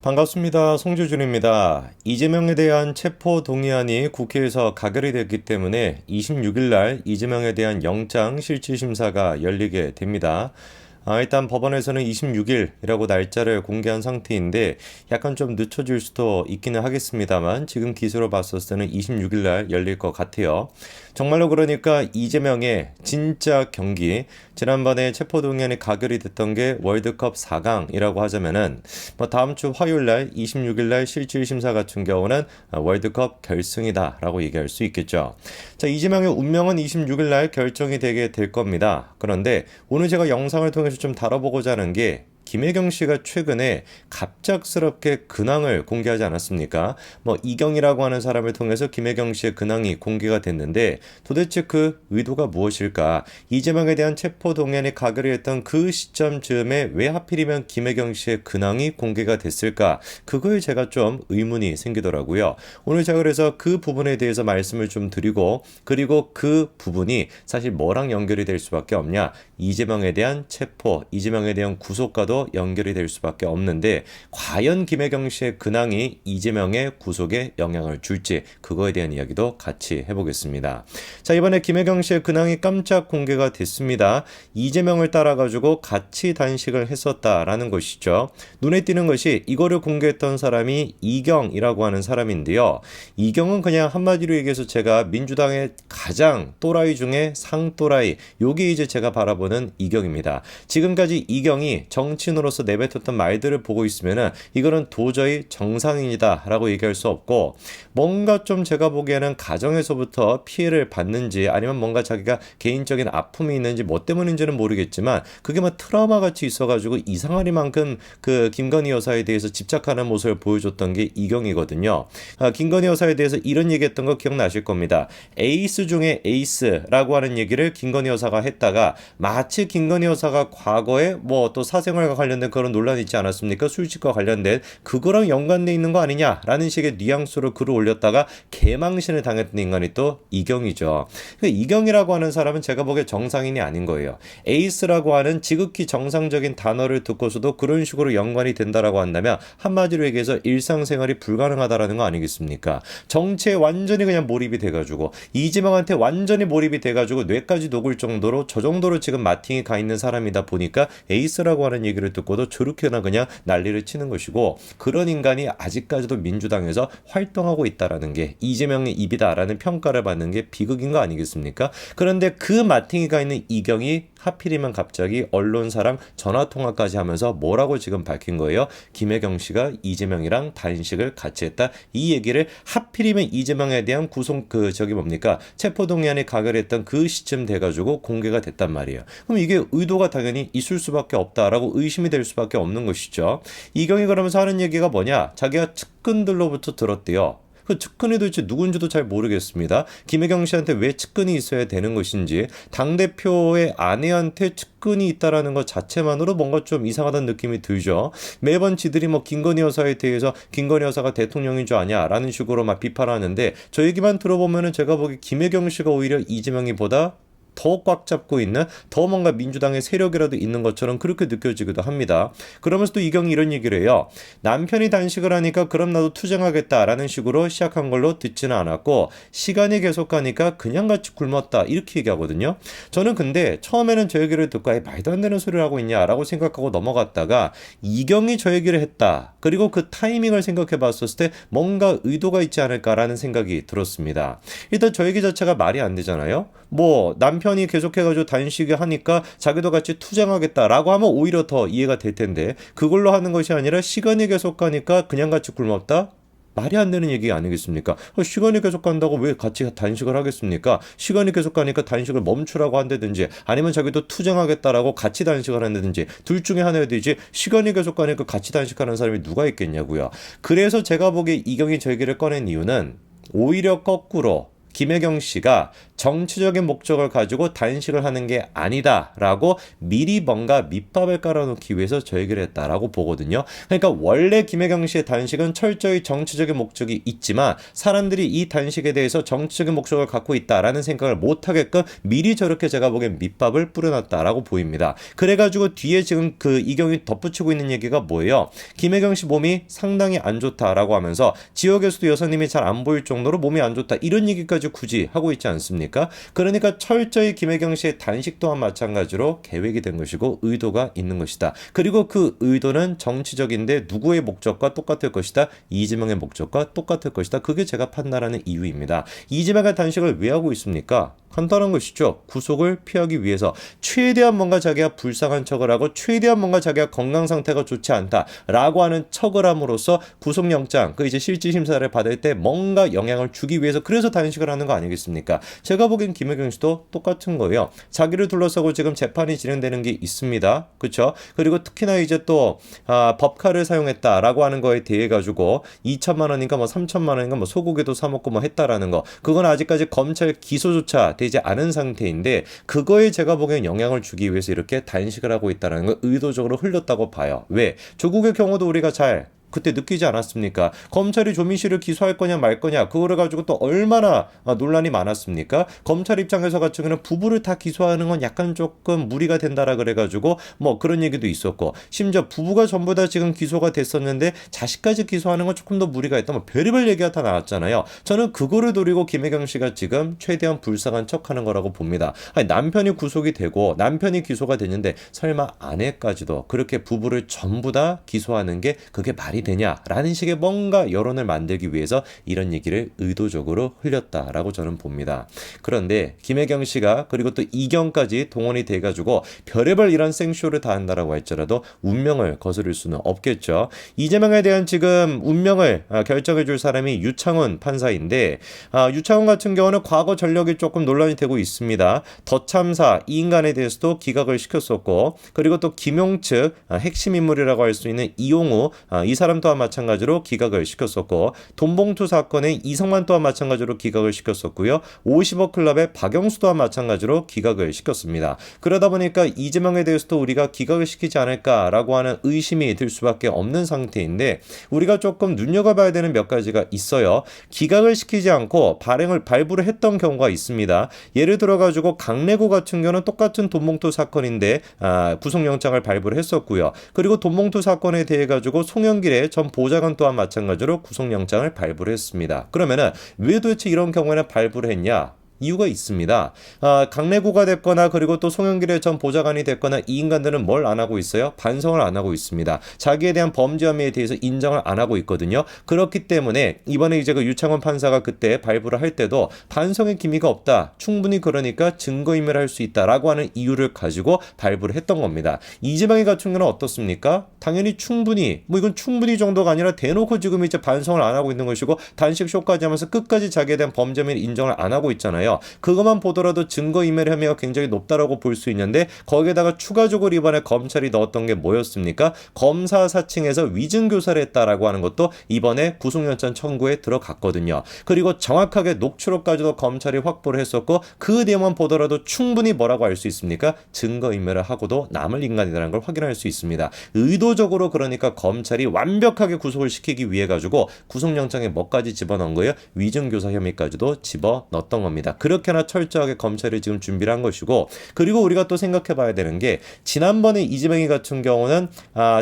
반갑습니다. 송주준입니다. 이재명에 대한 체포 동의안이 국회에서 가결이 됐기 때문에 26일 날 이재명에 대한 영장 실질심사가 열리게 됩니다. 일단 법원에서는 26일이라고 날짜를 공개한 상태인데 약간 좀 늦춰질 수도 있기는 하겠습니다만 지금 기수로 봤었을 때는 26일 날 열릴 것 같아요. 정말로 그러니까 이재명의 진짜 경기, 지난번에 체포동의안이 가결이 됐던 게 월드컵 4강이라고 하자면은 다음 주 화요일 날 26일 날 실질심사 같은 경우는 월드컵 결승이다라고 얘기할 수 있겠죠. 자, 이재명의 운명은 26일 날 결정이 되게 될 겁니다. 그런데 오늘 제가 영상을 통해서 좀 다뤄보고자 하는 게 김혜경 씨가 최근에 갑작스럽게 근황을 공개하지 않았습니까? 이경이라고 하는 사람을 통해서 김혜경 씨의 근황이 공개가 됐는데 도대체 그 의도가 무엇일까? 이재명에 대한 체포동의안이 가결이 했던 그 시점쯤에 왜 하필이면 김혜경 씨의 근황이 공개가 됐을까? 그거에 제가 좀 의문이 생기더라고요. 오늘 제가 그래서 그 부분에 대해서 말씀을 좀 드리고 그리고 그 부분이 사실 뭐랑 연결이 될 수밖에 없냐? 이재명에 대한 체포, 이재명에 대한 구속과도 연결이 될 수밖에 없는데 과연 김혜경 씨의 근황이 이재명의 구속에 영향을 줄지 그거에 대한 이야기도 같이 해보겠습니다. 자, 이번에 김혜경 씨의 근황이 깜짝 공개가 됐습니다. 이재명을 따라가지고 같이 단식을 했었다라는 것이죠. 눈에 띄는 것이 이거를 공개했던 사람이 이경이라고 하는 사람인데요. 이경은 그냥 한마디로 얘기해서 제가 민주당의 가장 또라이 중에 상또라이, 요게 이제 제가 바라보는 이경입니다. 지금까지 이경이 정치인으로서 내뱉었던 말들을 보고 있으면은 이거는 도저히 정상인이다 라고 얘기할 수 없고 뭔가 좀 제가 보기에는 가정에서부터 피해를 받는지 아니면 뭔가 자기가 개인적인 아픔이 있는지 뭐 때문인지는 모르겠지만 그게 트라우마 같이 있어가지고 이상하리만큼 그 김건희 여사에 대해서 집착하는 모습을 보여줬던 게 이경이거든요. 김건희 여사에 대해서 이런 얘기했던 거 기억나실 겁니다. 에이스 중에 에이스라고 하는 얘기를 김건희 여사가 했다가 마치 김건희 여사가 과거에 또 사생활과 관련된 그런 논란이 있지 않았습니까? 술집과 관련된 그거랑 연관돼 있는 거 아니냐라는 식의 뉘앙스로 글을 올렸다가 개망신을 당했던 인간이 또 이경이죠. 이경이라고 하는 사람은 제가 보기에 정상인이 아닌 거예요. 에이스라고 하는 지극히 정상적인 단어를 듣고서도 그런 식으로 연관이 된다라고 한다면 한마디로 얘기해서 일상생활이 불가능하다라는 거 아니겠습니까? 정치에 완전히 그냥 몰입이 돼가지고 이재명한테 완전히 몰입이 돼가지고 뇌까지 녹을 정도로 저 정도로 지금 마팅이 가 있는 사람이다 보니까 에이스라고 하는 얘기를 듣고도 저렇게나 그냥 난리를 치는 것이고 그런 인간이 아직까지도 민주당에서 활동하고 있다라는 게 이재명의 입이다라는 평가를 받는 게 비극인 거 아니겠습니까? 그런데 그 마팅이 가 있는 이경이 하필이면 갑자기 언론사랑 전화통화까지 하면서 뭐라고 지금 밝힌 거예요? 김혜경 씨가 이재명이랑 단식을 같이 했다. 이 얘기를 하필이면 이재명에 대한 체포동의안이 가결했던 그 시점 돼가지고 공개가 됐단 말이에요. 그럼 이게 의도가 당연히 있을 수밖에 없다라고 의심이 될 수밖에 없는 것이죠. 이경이 그러면서 하는 얘기가 뭐냐? 자기가 측근들로부터 들었대요. 그 측근이 도대체 누군지도 잘 모르겠습니다. 김혜경 씨한테 왜 측근이 있어야 되는 것인지 당대표의 아내한테 측근이 있다라는 것 자체만으로 뭔가 좀 이상하다는 느낌이 들죠. 매번 지들이 김건희 여사에 대해서 김건희 여사가 대통령인 줄 아냐라는 식으로 막 비판하는데 저 얘기만 들어보면은 제가 보기 김혜경 씨가 오히려 이재명이보다 더 꽉 잡고 있는 더 뭔가 민주당의 세력이라도 있는 것처럼 그렇게 느껴지기도 합니다. 그러면서 또 이경이 이런 얘기를 해요. 남편이 단식을 하니까 그럼 나도 투쟁하겠다라는 식으로 시작한 걸로 듣지는 않았고 시간이 계속 가니까 그냥 같이 굶었다 이렇게 얘기하거든요. 저는 근데 처음에는 저 얘기를 듣고 말도 안 되는 소리를 하고 있냐라고 생각하고 넘어갔다가 이경이 저 얘기를 했다. 그리고 그 타이밍을 생각해 봤었을 때 뭔가 의도가 있지 않을까라는 생각이 들었습니다. 일단 저 얘기 자체가 말이 안 되잖아요. 남편이 계속해가지고 단식을 하니까 자기도 같이 투쟁하겠다라고 하면 오히려 더 이해가 될 텐데 그걸로 하는 것이 아니라 시간이 계속 가니까 그냥 같이 굶었다? 말이 안 되는 얘기 아니겠습니까? 시간이 계속 간다고 왜 같이 단식을 하겠습니까? 시간이 계속 가니까 단식을 멈추라고 한다든지 아니면 자기도 투쟁하겠다라고 같이 단식을 한다든지 둘 중에 하나여야 되지 시간이 계속 가니까 같이 단식하는 사람이 누가 있겠냐고요. 그래서 제가 보기에 이경이 저 얘기를 꺼낸 이유는 오히려 거꾸로 김혜경 씨가 정치적인 목적을 가지고 단식을 하는 게 아니다라고 미리 뭔가 밑밥을 깔아놓기 위해서 저 얘기를 했다라고 보거든요. 그러니까 원래 김혜경 씨의 단식은 철저히 정치적인 목적이 있지만 사람들이 이 단식에 대해서 정치적인 목적을 갖고 있다라는 생각을 못하게끔 미리 저렇게 제가 보기엔 밑밥을 뿌려놨다라고 보입니다. 그래가지고 뒤에 지금 그 이경이 덧붙이고 있는 얘기가 뭐예요? 김혜경 씨 몸이 상당히 안 좋다라고 하면서 지역에서도 여사님이 잘 안 보일 정도로 몸이 안 좋다 이런 얘기까지 굳이 하고 있지 않습니까? 그러니까 철저히 김혜경 씨의 단식 또한 마찬가지로 계획이 된 것이고 의도가 있는 것이다. 그리고 그 의도는 정치적인데 누구의 목적과 똑같을 것이다. 이재명의 목적과 똑같을 것이다. 그게 제가 판단하는 이유입니다. 이재명의 단식을 왜 하고 있습니까? 간단한 것이죠. 구속을 피하기 위해서 최대한 뭔가 자기가 불쌍한 척을 하고 최대한 뭔가 자기가 건강 상태가 좋지 않다라고 하는 척을 함으로써 구속영장 그 이제 실질심사를 받을 때 뭔가 영향을 주기 위해서 그래서 단식을 하는 거 아니겠습니까? 제가 보기엔 김혜경 씨도 똑같은 거예요. 자기를 둘러싸고 지금 재판이 진행되는 게 있습니다. 그렇죠? 그리고 특히나 이제 또 법카를 사용했다라고 하는 거에 대해 가지고 2천만 원인가 뭐 3천만 원인가 뭐 소고기도 사 먹고 뭐 했다라는 거. 그건 아직까지 검찰 기소조차 되지 않은 상태인데 그거에 제가 보기엔 영향을 주기 위해서 이렇게 단식을 하고 있다는 걸 의도적으로 흘렸다고 봐요. 왜? 조국의 경우도 우리가 잘 그때 느끼지 않았습니까? 검찰이 조민 씨를 기소할 거냐 말 거냐 그거를 가지고 또 얼마나 논란이 많았습니까? 검찰 입장에서 같은 경우는 부부를 다 기소하는 건 약간 조금 무리가 된다라 그래가지고 뭐 그런 얘기도 있었고 심지어 부부가 전부 다 지금 기소가 됐었는데 자식까지 기소하는 건 조금 더 무리가 있다 뭐 별의별 얘기가 다 나왔잖아요. 저는 그거를 노리고 김혜경 씨가 지금 최대한 불쌍한 척하는 거라고 봅니다. 아니, 남편이 구속이 되고 남편이 기소가 됐는데 설마 아내까지도 그렇게 부부를 전부 다 기소하는 게 그게 말이 되냐라는 식의 뭔가 여론을 만들기 위해서 이런 얘기를 의도적으로 흘렸다라고 저는 봅니다. 그런데 김혜경 씨가 그리고 또 이경까지 동원이 돼가지고 별의별 이런 생쇼를 다 한다라고 할지라도 운명을 거스를 수는 없겠죠. 이재명에 대한 지금 운명을 결정해 줄 사람이 유창훈 판사인데 유창훈 같은 경우는 과거 전력이 조금 논란이 되고 있습니다. 더 참사 이 인간에 대해서도 기각을 시켰었고 그리고 또 김용측 핵심 인물이라고 할 수 있는 이용우 이 사람 또한 마찬가지로 기각을 시켰었고 돈봉투 사건의 이성만 또한 마찬가지로 기각을 시켰었고요. 50억 클럽의 박영수 또한 마찬가지로 기각을 시켰습니다. 그러다 보니까 이재명에 대해서도 우리가 기각을 시키지 않을까라고 하는 의심이 들 수밖에 없는 상태인데 우리가 조금 눈여겨봐야 되는 몇 가지가 있어요. 기각을 시키지 않고 발부를 했던 경우가 있습니다. 예를 들어가지고 강래구 같은 경우는 똑같은 돈봉투 사건인데 구속영장을 발부를 했었고요. 그리고 돈봉투 사건에 대해 가지고 송영길의 전 보좌관 또한 마찬가지로 구속영장을 발부를 했습니다. 그러면은 왜 도대체 이런 경우에는 발부를 했냐? 이유가 있습니다. 강래구가 됐거나 그리고 또 송영길의 전 보좌관이 됐거나 이 인간들은 뭘 안 하고 있어요? 반성을 안 하고 있습니다. 자기에 대한 범죄 혐의에 대해서 인정을 안 하고 있거든요. 그렇기 때문에 이번에 이제 그 유창원 판사가 그때 발부를 할 때도 반성의 기미가 없다. 충분히 그러니까 증거인멸을 할 수 있다라고 하는 이유를 가지고 발부를 했던 겁니다. 이재명이 같은 경우는 어떻습니까? 당연히 충분히 뭐 이건 충분히 정도가 아니라 대놓고 지금 이제 반성을 안 하고 있는 것이고 단식 쇼까지 하면서 끝까지 자기에 대한 범죄 혐의를 인정을 안 하고 있잖아요. 그것만 보더라도 증거인멸 혐의가 굉장히 높다라고 볼 수 있는데 거기에다가 추가적으로 이번에 검찰이 넣었던 게 뭐였습니까? 검사 사칭해서 위증교사를 했다라고 하는 것도 이번에 구속영장 청구에 들어갔거든요. 그리고 정확하게 녹취록까지도 검찰이 확보를 했었고 그 내용만 보더라도 충분히 뭐라고 할 수 있습니까? 증거인멸을 하고도 남을 인간이라는 걸 확인할 수 있습니다. 의도적으로 그러니까 검찰이 완벽하게 구속을 시키기 위해 가지고 구속영장에 뭐까지 집어넣은 거예요? 위증교사 혐의까지도 집어넣었던 겁니다. 그렇게나 철저하게 검찰이 지금 준비를 한 것이고 그리고 우리가 또 생각해 봐야 되는 게 지난번에 이재명이 같은 경우는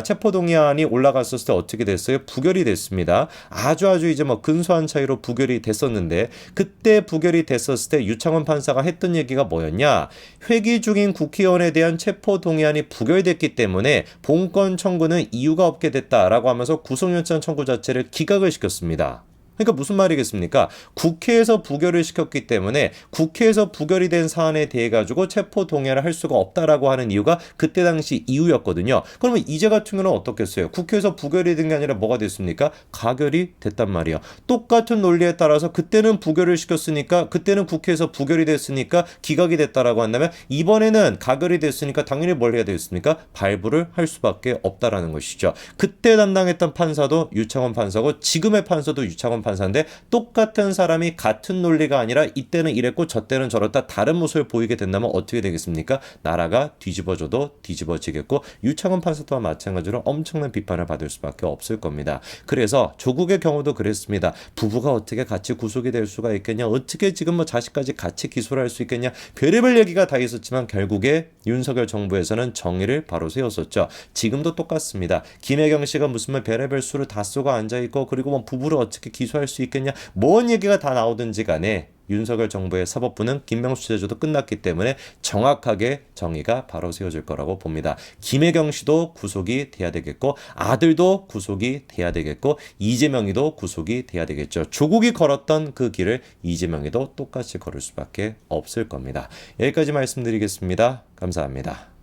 체포동의안이 올라갔었을 때 어떻게 됐어요? 부결이 됐습니다. 아주 이제 뭐 근소한 차이로 부결이 됐었는데 그때 부결이 됐었을 때 유창원 판사가 했던 얘기가 뭐였냐? 회기 중인 국회의원에 대한 체포동의안이 부결됐기 때문에 본건 청구는 이유가 없게 됐다라고 하면서 구속영장 청구 자체를 기각을 시켰습니다. 그러니까 무슨 말이겠습니까? 국회에서 부결을 시켰기 때문에 국회에서 부결이 된 사안에 대해 가지고 체포 동의를 할 수가 없다라고 하는 이유가 그때 당시 이유였거든요. 그러면 이제 같은 경우는 어떻겠어요? 국회에서 부결이 된 게 아니라 뭐가 됐습니까? 가결이 됐단 말이에요. 똑같은 논리에 따라서 그때는 부결을 시켰으니까 그때는 국회에서 부결이 됐으니까 기각이 됐다라고 한다면 이번에는 가결이 됐으니까 당연히 뭘 해야 되겠습니까? 발부를 할 수밖에 없다라는 것이죠. 그때 담당했던 판사도 유창원 판사고 지금의 판사도 유창원 판사인데 똑같은 사람이 같은 논리가 아니라 이때는 이랬고 저때는 저렇다 다른 모습을 보이게 된다면 어떻게 되겠습니까? 나라가 뒤집어져도 뒤집어지겠고 유창훈 판사 또한 마찬가지로 엄청난 비판을 받을 수밖에 없을 겁니다. 그래서 조국의 경우도 그랬습니다. 부부가 어떻게 같이 구속이 될 수가 있겠냐, 어떻게 지금 뭐 자식까지 같이 기소를 할 수 있겠냐, 별의별 얘기가 다 있었지만 결국에 윤석열 정부에서는 정의를 바로 세웠었죠. 지금도 똑같습니다. 김혜경 씨가 무슨 뭐 별의별 수를 다 쏘고 앉아있고 그리고 뭐 부부를 어떻게 기소할 수 있겠냐, 뭔 얘기가 다 나오든지 간에 윤석열 정부의 사법부는 김명수 제조도 끝났기 때문에 정확하게 정의가 바로 세워질 거라고 봅니다. 김혜경 씨도 구속이 돼야 되겠고 아들도 구속이 돼야 되겠고 이재명이도 구속이 돼야 되겠죠. 조국이 걸었던 그 길을 이재명이도 똑같이 걸을 수밖에 없을 겁니다. 여기까지 말씀드리겠습니다. 감사합니다.